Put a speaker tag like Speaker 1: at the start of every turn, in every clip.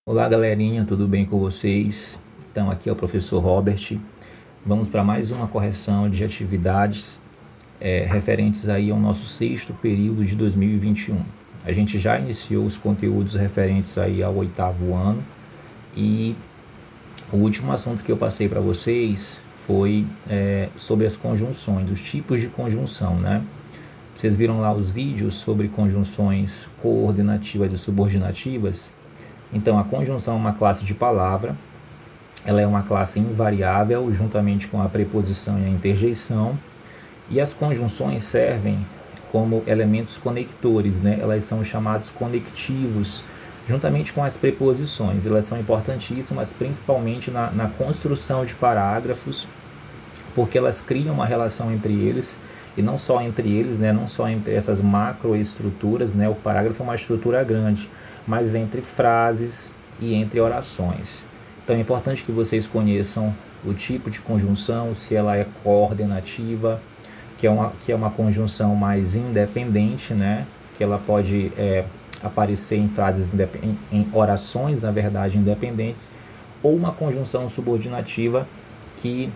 Speaker 1: Olá galerinha, tudo bem com vocês? Então aqui é o professor Robert. Vamos para mais uma correção de atividades referentes aí ao nosso sexto período de 2021. A gente já iniciou os conteúdos referentes aí ao oitavo ano e o último assunto que eu passei para vocês foi sobre as conjunções, os tipos de conjunção, né? Vocês viram lá os vídeos sobre conjunções coordenativas e subordinativas. Então, a conjunção é uma classe de palavra, ela é uma classe invariável, juntamente com a preposição e a interjeição, e as conjunções servem como elementos conectores, né? Elas são chamados conectivos, juntamente com as preposições. Elas são importantíssimas, principalmente na construção de parágrafos, porque elas criam uma relação entre eles, e não só entre eles, né? Não só entre essas macroestruturas, né? O parágrafo é uma estrutura grande, mas entre frases e entre orações. Então é importante que vocês conheçam o tipo de conjunção, se ela é coordenativa, que é uma conjunção mais independente, né? Que ela pode aparecer em frases, em orações, na verdade, independentes, ou uma conjunção subordinativa que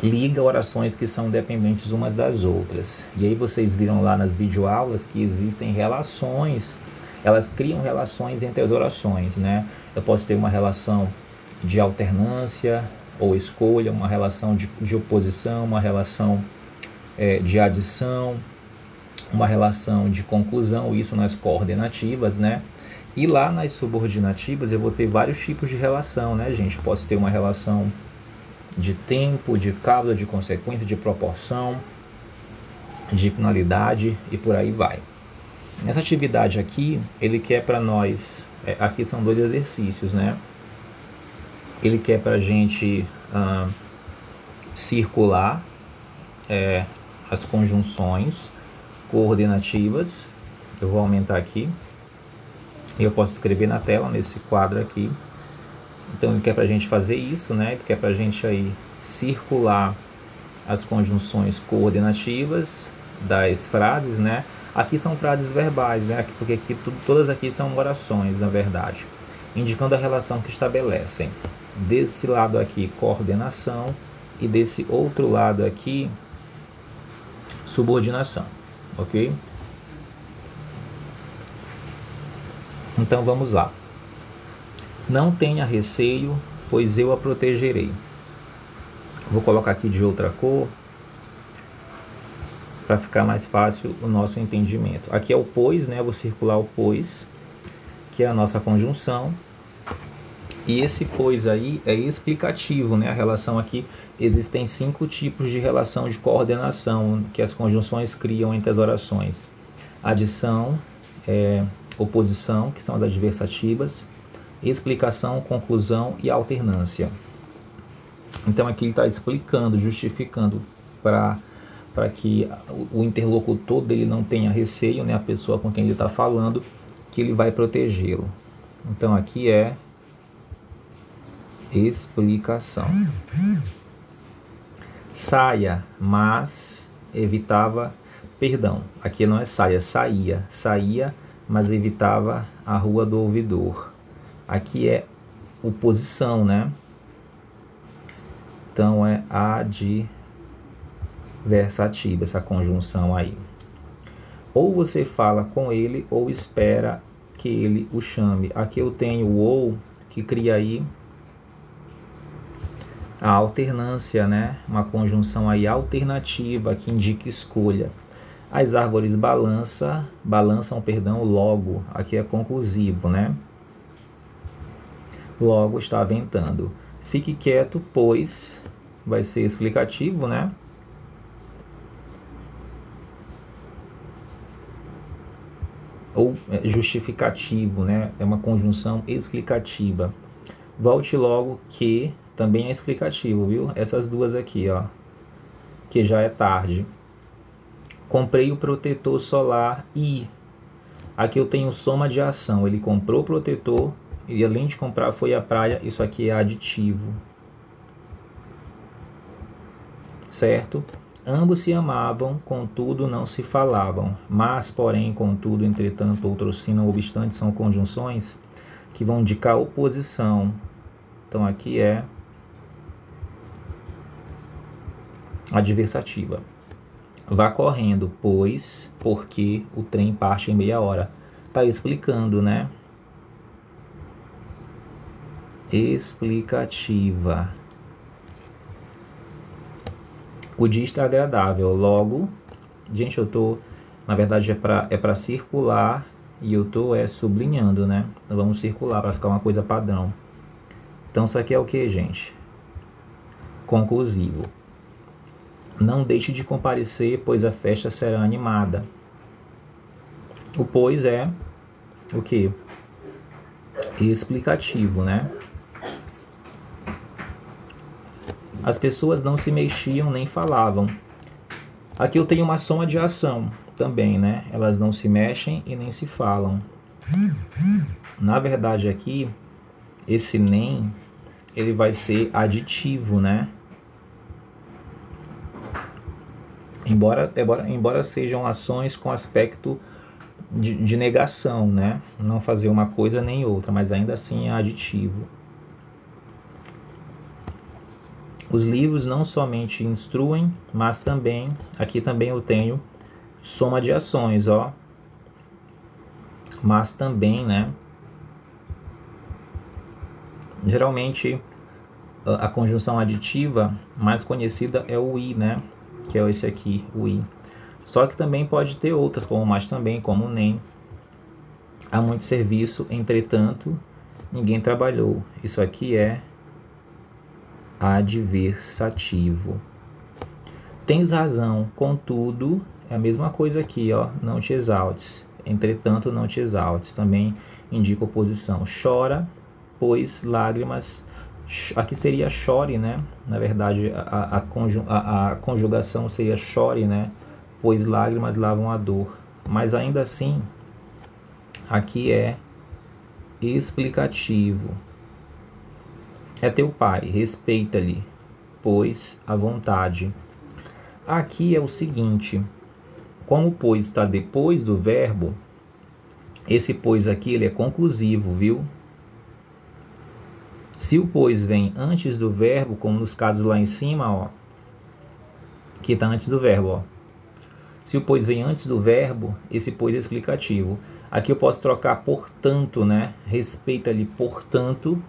Speaker 1: liga orações que são dependentes umas das outras. E aí vocês viram lá nas videoaulas que existem relações, elas criam relações entre as orações, né? Eu posso ter uma relação de alternância ou escolha, uma relação de oposição, uma relação de adição, uma relação de conclusão, isso nas coordenativas, né? E lá nas subordinativas eu vou ter vários tipos de relação, né, gente? Posso ter uma relação de tempo, de causa, de consequência, de proporção, de finalidade e por aí vai. Nessa atividade aqui, ele quer para nós, aqui são dois exercícios, né? Ele quer para a gente circular as conjunções coordenativas. Eu vou aumentar aqui. Eu posso escrever na tela, nesse quadro aqui. Então ele quer para a gente fazer isso, né? Ele quer para a gente aí circular as conjunções coordenativas das frases, né? Aqui são frases verbais, né? Porque aqui, todas aqui são orações, na verdade, indicando a relação que estabelecem. Desse lado aqui, coordenação, e desse outro lado aqui, subordinação, ok? Então vamos lá. Não tenha receio, pois eu a protegerei. Vou colocar aqui de outra cor, para ficar mais fácil o nosso entendimento. Aqui é o pois, né? Eu vou circular o pois, que é a nossa conjunção. E esse pois aí é explicativo, né? A relação aqui, existem 5 tipos de relação de coordenação que as conjunções criam entre as orações. Adição, oposição, que são as adversativas, explicação, conclusão e alternância. Então aqui ele está explicando, justificando para que o interlocutor dele não tenha receio, né, a pessoa com quem ele está falando, que ele vai protegê-lo. Então aqui é explicação. Saia, mas evitava, perdão, aqui não é saia, saía, mas evitava a rua do ouvidor. Aqui é oposição, né? Então é adversativa, essa conjunção aí. Ou você fala com ele, ou espera que ele o chame. Aqui eu tenho o ou, que cria aí a alternância, né? Uma conjunção aí alternativa, que indica escolha. As árvores balançam, logo. Aqui é conclusivo, né? Logo está ventando. Fique quieto, pois vai ser explicativo, né? Ou justificativo, né? É uma conjunção explicativa. Volte logo, que também é explicativo, viu? Essas duas aqui, ó, que já é tarde. Comprei o protetor solar e aqui eu tenho soma de ação. Ele comprou o protetor e além de comprar foi à praia. Isso aqui é aditivo, certo? Ambos se amavam, contudo não se falavam. Mas, porém, contudo, entretanto, outrossim, não obstante, são conjunções que vão indicar oposição. Então aqui é adversativa. Vá correndo, pois, porque o trem parte em meia hora. Tá explicando, né? Explicativa. O dia está agradável. Logo, gente, eu tô, na verdade é para circular e eu tô sublinhando, né? Então vamos circular para ficar uma coisa padrão. Então isso aqui é o que, gente? Conclusivo. Não deixe de comparecer, pois a festa será animada. O pois é o que? Explicativo, né? As pessoas não se mexiam nem falavam. Aqui eu tenho uma soma de ação também, né? Elas não se mexem e nem se falam. Na verdade aqui, esse nem, ele vai ser aditivo, né? Embora sejam ações com aspecto de negação, né? Não fazer uma coisa nem outra, mas ainda assim é aditivo. Os livros não somente instruem, mas também, aqui também eu tenho soma de ações, ó. Mas também, né? Geralmente a conjunção aditiva mais conhecida é o i, né? Que é esse aqui, o i. Só que também pode ter outras, como mas também, como nem. Há muito serviço, entretanto, ninguém trabalhou. Isso aqui é adversativo. Tens razão, contudo, é a mesma coisa aqui, ó, não te exaltes. Entretanto, não te exaltes. Também indica oposição. Chora, pois lágrimas. Aqui seria chore, né? Na verdade, a conjugação seria chore, né? Pois lágrimas lavam a dor. Mas ainda assim, aqui é explicativo. É teu pai, respeita-lhe, pois a vontade. Aqui é o seguinte, como o pois está depois do verbo, esse pois aqui ele é conclusivo, viu? Se o pois vem antes do verbo, como nos casos lá em cima, ó, que está antes do verbo, ó. Se o pois vem antes do verbo, esse pois é explicativo. Aqui eu posso trocar portanto, né? Respeita-lhe, portanto,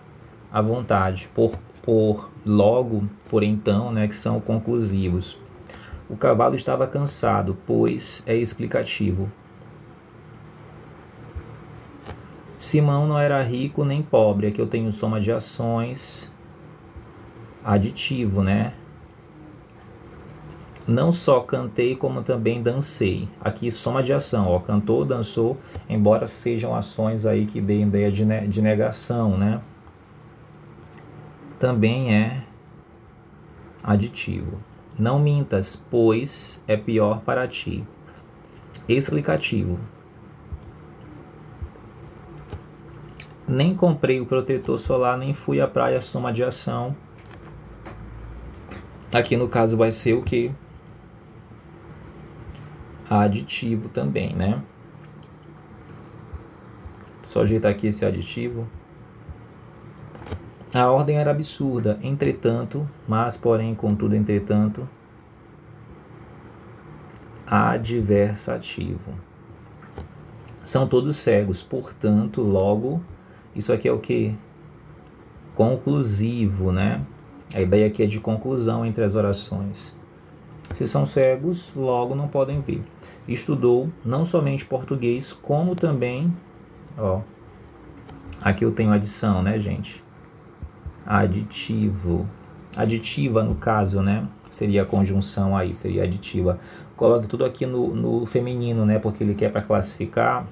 Speaker 1: a vontade. Por logo, por então, né? Que são conclusivos. O cavalo estava cansado, pois é explicativo. Simão não era rico nem pobre. Aqui eu tenho soma de ações, aditivo, né? Não só cantei, como também dancei. Aqui soma de ação, ó, cantou, dançou, embora sejam ações aí que deem ideia de negação, né? Também é aditivo. Não mintas, pois é pior para ti. Explicativo. Nem comprei o protetor solar, nem fui à praia, soma de ação. Aqui no caso vai ser o que? Aditivo também, né? Só ajeitar aqui esse aditivo. A ordem era absurda, entretanto, mas, porém, contudo, entretanto, adversativo. São todos cegos, portanto, logo, isso aqui é o que? Conclusivo, né? A ideia aqui é de conclusão entre as orações. Se são cegos, logo não podem ver. Estudou não somente português, como também, ó, aqui eu tenho adição, né, gente? Aditivo. Aditiva, no caso, né? Seria a conjunção aí, seria aditiva. Coloque tudo aqui no feminino, né? Porque ele quer para classificar,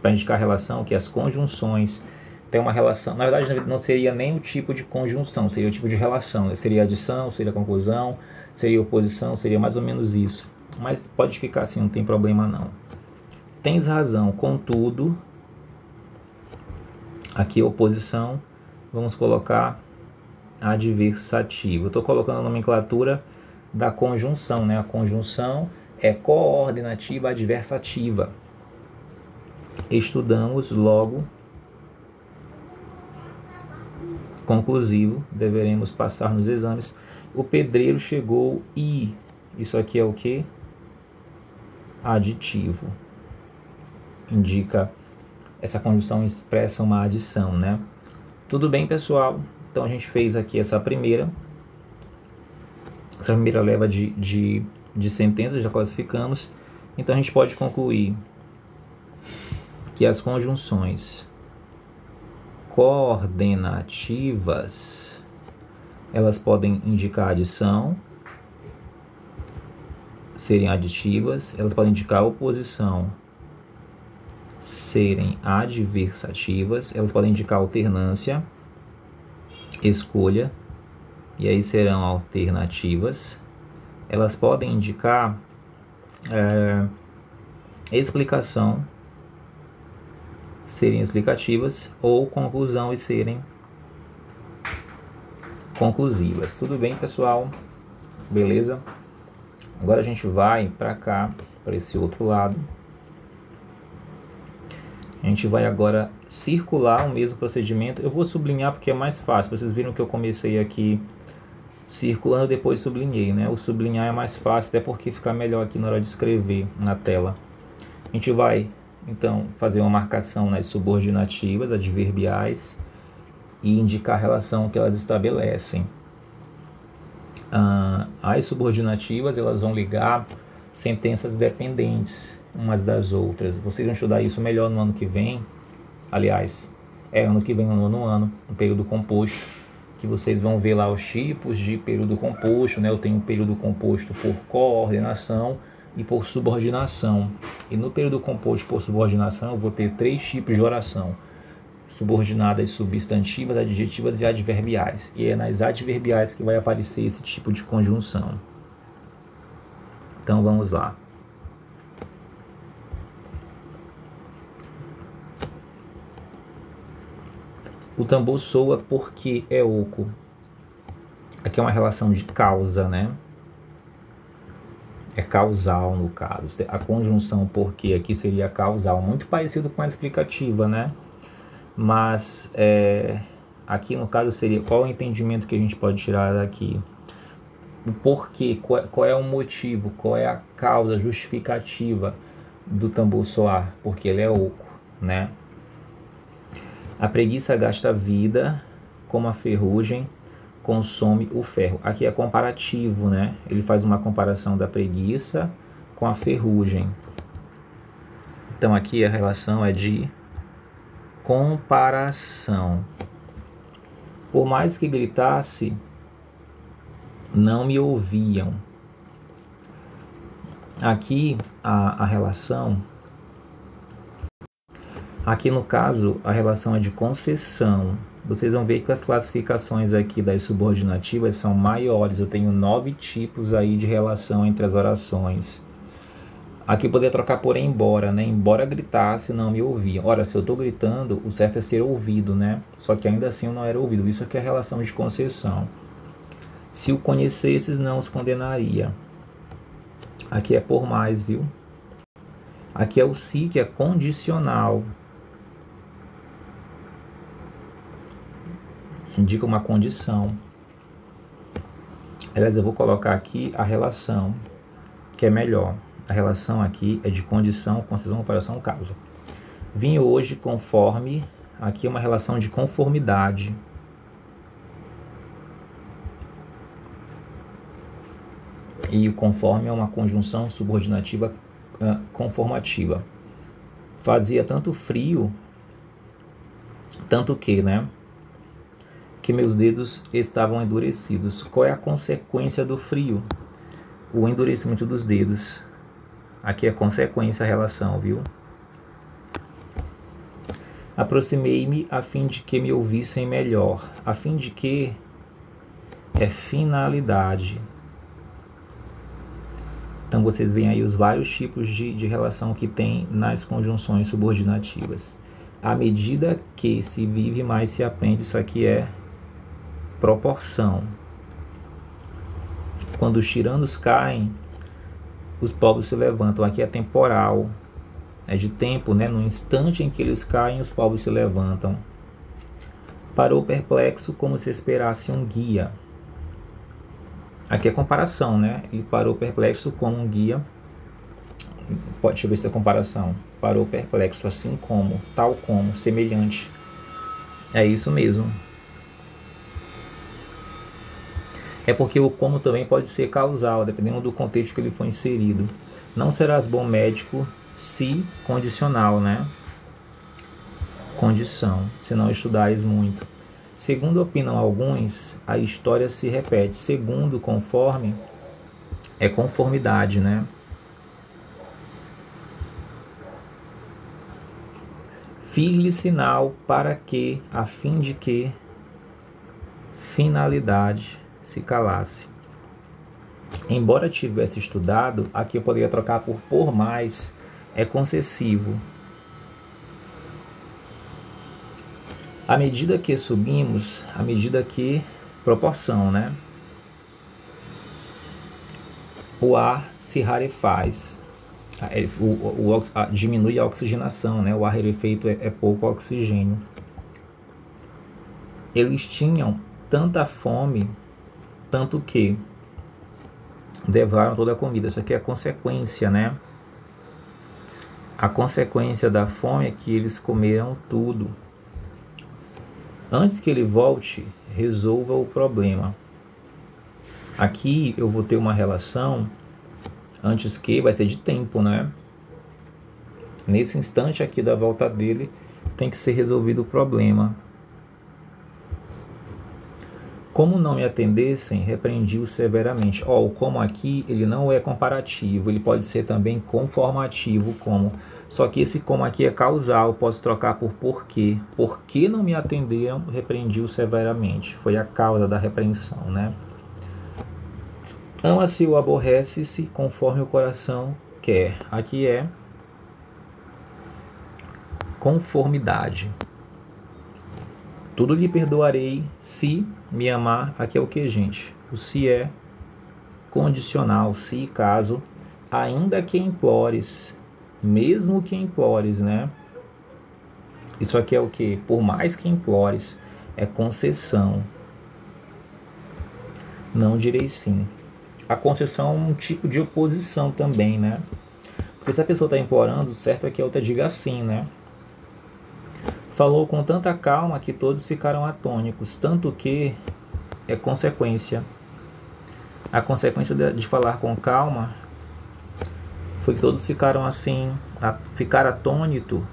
Speaker 1: para indicar a relação, que as conjunções têm uma relação. Na verdade, não seria nem o tipo de conjunção, seria o tipo de relação. Seria adição, seria conclusão, seria oposição, seria mais ou menos isso. Mas pode ficar assim, não tem problema não. Tens razão, contudo, aqui oposição, vamos colocar adversativo. Eu estou colocando a nomenclatura da conjunção, né? A conjunção é coordenativa adversativa. Estudamos, logo conclusivo, deveremos passar nos exames. O pedreiro chegou e isso aqui é o que? Aditivo. Indica, essa conjunção expressa uma adição, né? Tudo bem, pessoal? Então a gente fez aqui essa primeira leva de sentenças, já classificamos. Então a gente pode concluir que as conjunções coordenativas, elas podem indicar adição, serem aditivas, elas podem indicar oposição, serem adversativas, elas podem indicar alternância, escolha, e aí serão alternativas. Elas podem indicar explicação, serem explicativas, ou conclusão e serem conclusivas. Tudo bem, pessoal? Beleza? Agora a gente vai para cá, para esse outro lado. A gente vai agora circular o mesmo procedimento. Eu vou sublinhar porque é mais fácil. Vocês viram que eu comecei aqui circulando, depois sublinhei, né? O sublinhar é mais fácil, até porque fica melhor aqui na hora de escrever na tela. A gente vai, então, fazer uma marcação nas subordinativas, adverbiais, e indicar a relação que elas estabelecem. As subordinativas, elas vão ligar sentenças dependentes umas das outras. Vocês vão estudar isso melhor no ano que vem. Aliás, ano que vem, no nono ano, no período composto, que vocês vão ver lá os tipos de período composto, né? Eu tenho um período composto por coordenação e por subordinação. E no período composto por subordinação, eu vou ter 3 tipos de oração: subordinadas, substantivas, adjetivas e adverbiais. E é nas adverbiais que vai aparecer esse tipo de conjunção. Então vamos lá. O tambor soa porque é oco. Aqui é uma relação de causa, né? É causal no caso. A conjunção porque aqui seria causal, muito parecido com a explicativa, né? Mas aqui no caso seria, qual é o entendimento que a gente pode tirar daqui? O porquê, qual é o motivo, qual é a causa justificativa do tambor soar? Porque ele é oco, né? A preguiça gasta vida, como a ferrugem consome o ferro. Aqui é comparativo, né? Ele faz uma comparação da preguiça com a ferrugem. Então aqui a relação é de comparação. Por mais que gritasse, não me ouviam. Aqui a relação, aqui no caso a relação é de concessão. Vocês vão ver que as classificações aqui das subordinativas são maiores. Eu tenho 9 tipos aí de relação entre as orações. Aqui poderia trocar por embora, né? Embora gritasse, não me ouvia. Ora, se eu estou gritando, o certo é ser ouvido, né? Só que ainda assim eu não era ouvido. Isso aqui é a relação de concessão. Se o conhecesses, não os condenaria. Aqui é por mais, viu? Aqui é o se, que é condicional. Indica uma condição. Aliás, eu vou colocar aqui a relação, que é melhor. A relação aqui é de condição, concessão, operação, causa. Vim hoje conforme, aqui é uma relação de conformidade. E o conforme é uma conjunção subordinativa conformativa. Fazia tanto frio, tanto que, né? Que meus dedos estavam endurecidos. Qual é a consequência do frio? O endurecimento dos dedos. Aqui é consequência a relação, viu? Aproximei-me a fim de que me ouvissem melhor. A fim de que é finalidade. Então vocês veem aí os vários tipos de relação que tem nas conjunções subordinativas. À medida que se vive, mais se aprende. Isso aqui é proporção. Quando os tiranos caem, os povos se levantam. Aqui é temporal, é de tempo, né? No instante em que eles caem, os povos se levantam. Parou perplexo como se esperasse um guia. Aqui é comparação, né? Ele parou perplexo como um guia. Deixa eu ver se é comparação. Parou perplexo, assim como, tal como, semelhante. É isso mesmo. É porque o como também pode ser causal, dependendo do contexto que ele for inserido. Não serás bom médico se condicional, né? Condição, se não estudares muito. Segundo opinam alguns, a história se repete. Segundo, conforme, é conformidade, né? Fiz-lhe sinal para que, a fim de que, finalidade, se calasse. Embora tivesse estudado, aqui eu poderia trocar por mais, é concessivo. À medida que subimos, à medida que, proporção, né? O ar se rarefaz, diminui a oxigenação, né? O ar rarefeito é pouco oxigênio. Eles tinham tanta fome, tanto que devoraram toda a comida. Isso aqui é a consequência, né? A consequência da fome é que eles comeram tudo. Antes que ele volte, resolva o problema. Aqui eu vou ter uma relação, antes que vai ser de tempo, né? Nesse instante aqui da volta dele, tem que ser resolvido o problema. Como não me atendessem, repreendi-o severamente. O como aqui, ele não é comparativo, ele pode ser também conformativo, como. Só que esse como aqui é causal, posso trocar por porquê. Por que não me atenderam, repreendi-o severamente. Foi a causa da repreensão, né? Ama-se ou aborrece-se conforme o coração quer. Aqui é conformidade. Tudo lhe perdoarei se me amar. Aqui é o que, gente? O se é condicional, se caso, ainda que implores, mesmo que implores, né? Isso aqui é o que? Por mais que implores, é concessão. Não direi sim. A concessão é um tipo de oposição também, né? Porque se a pessoa está implorando, certo é que a outra diga sim, né? Falou com tanta calma que todos ficaram atônicos, tanto que é consequência. A consequência de falar com calma foi que todos ficaram assim. Ficar atônito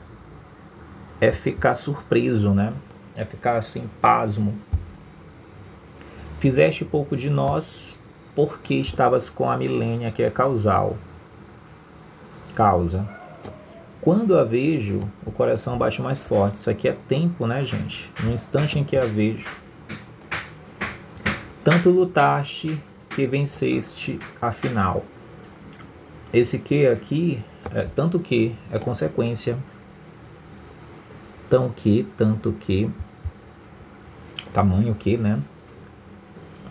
Speaker 1: é ficar surpreso, né? É ficar assim, pasmo. Fizeste pouco de nós porque estavas com a milênia, que é causal. Causa. Quando a vejo, o coração bate mais forte. Isso aqui é tempo, né, gente? No instante em que a vejo. Tanto lutaste que venceste afinal. Esse que aqui, tanto que, é consequência. Tanto que, tamanho que, né?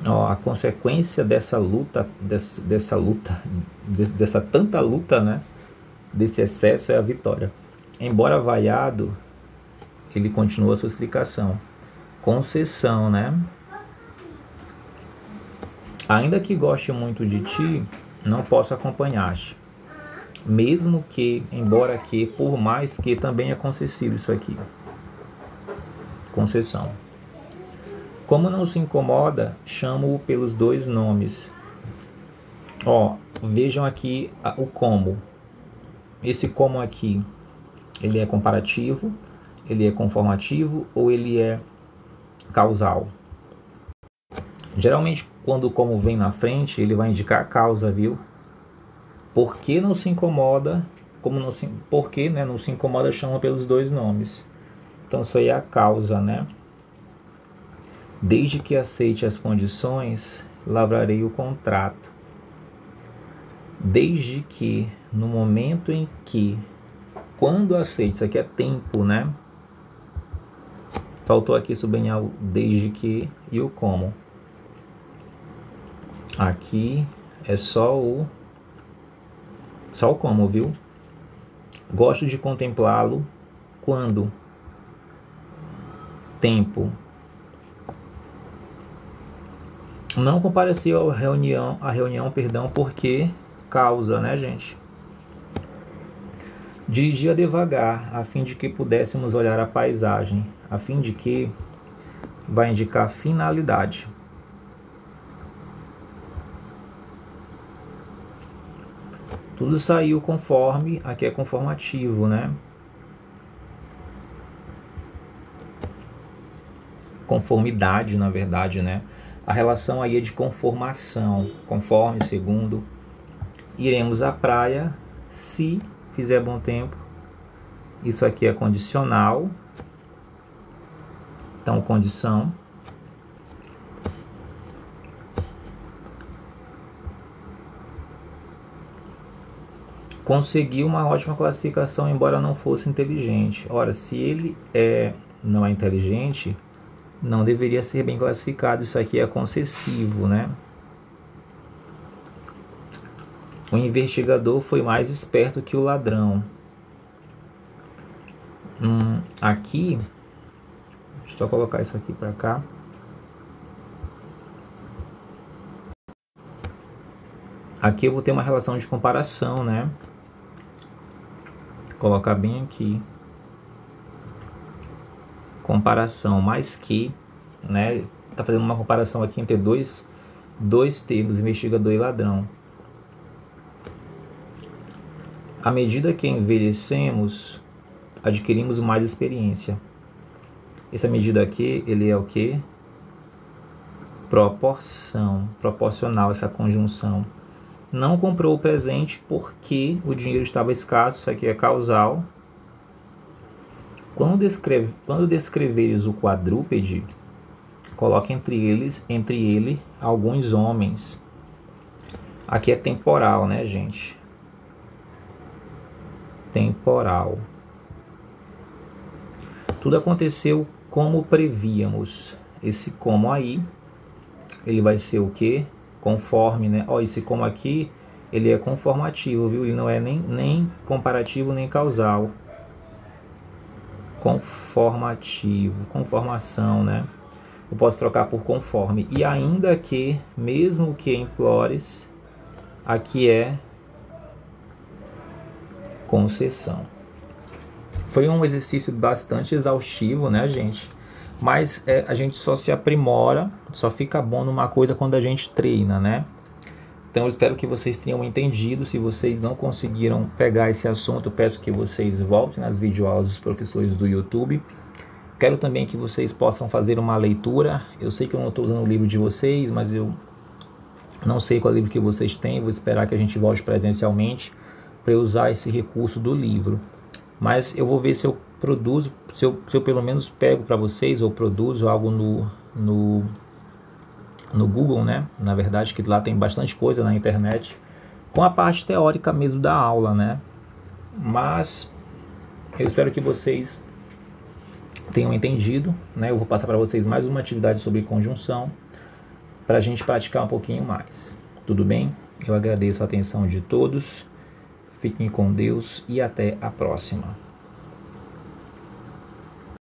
Speaker 1: A consequência dessa luta, dessa tanta luta, né? Desse excesso é a vitória. Embora vaiado, ele continua a sua explicação. Concessão, né? Ainda que goste muito de ti, não posso acompanhar-te. Mesmo que, embora que, por mais que, também é concessivo isso aqui. Concessão. Como não se incomoda, chamo-o pelos dois nomes. Vejam aqui o como. Esse como aqui, ele é comparativo, ele é conformativo ou ele é causal? Geralmente, quando o como vem na frente, ele vai indicar a causa, viu? Por que não se incomoda? Por que, né, não se incomoda, chama pelos dois nomes. Então, isso aí é a causa, né? Desde que aceite as condições, lavrarei o contrato. Desde que, no momento em que, quando aceite, isso aqui é tempo, né? Faltou aqui sublinhar o desde que e o como. Aqui é só o como, viu? Gosto de contemplá-lo quando tempo Não compareceu à reunião, porque causa, né, gente? Dirigia devagar, a fim de que pudéssemos olhar a paisagem, a fim de que vai indicar finalidade. Tudo saiu conforme, aqui é conformativo, né? Conformidade, na verdade, né? A relação aí é de conformação, conforme, segundo. Iremos à praia se fizer bom tempo. Isso aqui é condicional. Então, condição. Conseguiu uma ótima classificação, embora não fosse inteligente. Ora, se ele não é inteligente, não deveria ser bem classificado. Isso aqui é concessivo, né? O investigador foi mais esperto que o ladrão. Aqui, deixa eu só colocar isso aqui para cá. Aqui eu vou ter uma relação de comparação, né? Vou colocar bem aqui. Comparação mais que, né? Tá fazendo uma comparação aqui entre dois termos, investigador e ladrão. À medida que envelhecemos, adquirimos mais experiência. Essa medida aqui, ele é o que? Proporção, proporcional, essa conjunção. Não comprou o presente porque o dinheiro estava escasso, isso aqui é causal. Quando descreveres o quadrúpede, coloque entre ele alguns homens. Aqui é temporal, né, gente? Temporal. Tudo aconteceu como prevíamos. Esse como aí, ele vai ser o quê? Conforme, né? Ó, esse como aqui, ele é conformativo, viu? Ele não é nem comparativo, nem causal. Conformativo, conformação, né? Eu posso trocar por conforme. E ainda que, mesmo que implores, aqui é concessão. Foi um exercício bastante exaustivo, né, gente? Mas a gente só se aprimora, só fica bom numa coisa quando a gente treina, né? Então eu espero que vocês tenham entendido. Se vocês não conseguiram pegar esse assunto, peço que vocês voltem nas videoaulas dos professores do YouTube. Quero também que vocês possam fazer uma leitura. Eu sei que eu não estou usando o livro de vocês, mas eu não sei qual livro que vocês têm. Vou esperar que a gente volte presencialmente para eu usar esse recurso do livro. Mas eu vou ver se eu produzo, se eu pelo menos pego para vocês ou produzo algo no Google, né? Na verdade, que lá tem bastante coisa na internet, com a parte teórica mesmo da aula, né? Mas eu espero que vocês tenham entendido, né? Eu vou passar para vocês mais uma atividade sobre conjunção, para a gente praticar um pouquinho mais. Tudo bem? Eu agradeço a atenção de todos. Fiquem com Deus e até a próxima.